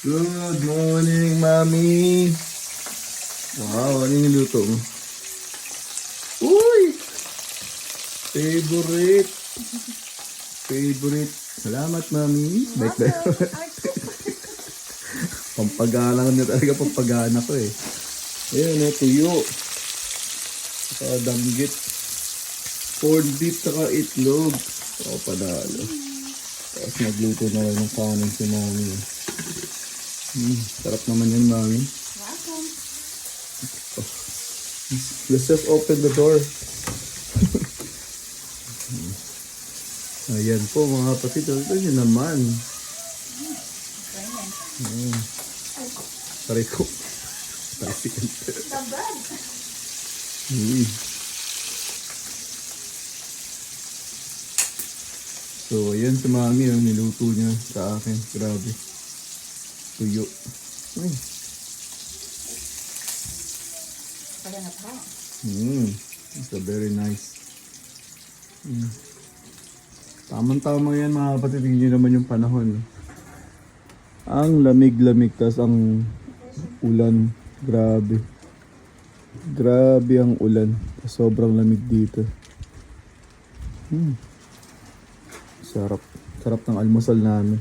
Good morning, Mami. Wow, ano yung luto mo? Uy! Favorite. Favorite. Salamat, Mami. Bye-bye. Pampagana na talaga, pampagana ko eh. Ayan, tuyo. Saka danggit. Corned beef, saka itlog. O, panalo. Tapos magluto na lang ng kanin si Mami. Sarap naman yun, Mami. Welcome. Let's just open the door. Ayan po mga kapatid. Ito yun naman. Saray ko. Tabad. So, ayan si Mami. Niluto niya sa akin. Grabe. Tuyo. Kaya na pa. It's a very nice. Tamang-tama yan mga kapatid. Hindi naman yung panahon. Ang lamig-lamig. Tas ang ulan. Grabe. Grabe ang ulan. Sobrang lamig dito. Sarap. Sarap ng almusal namin.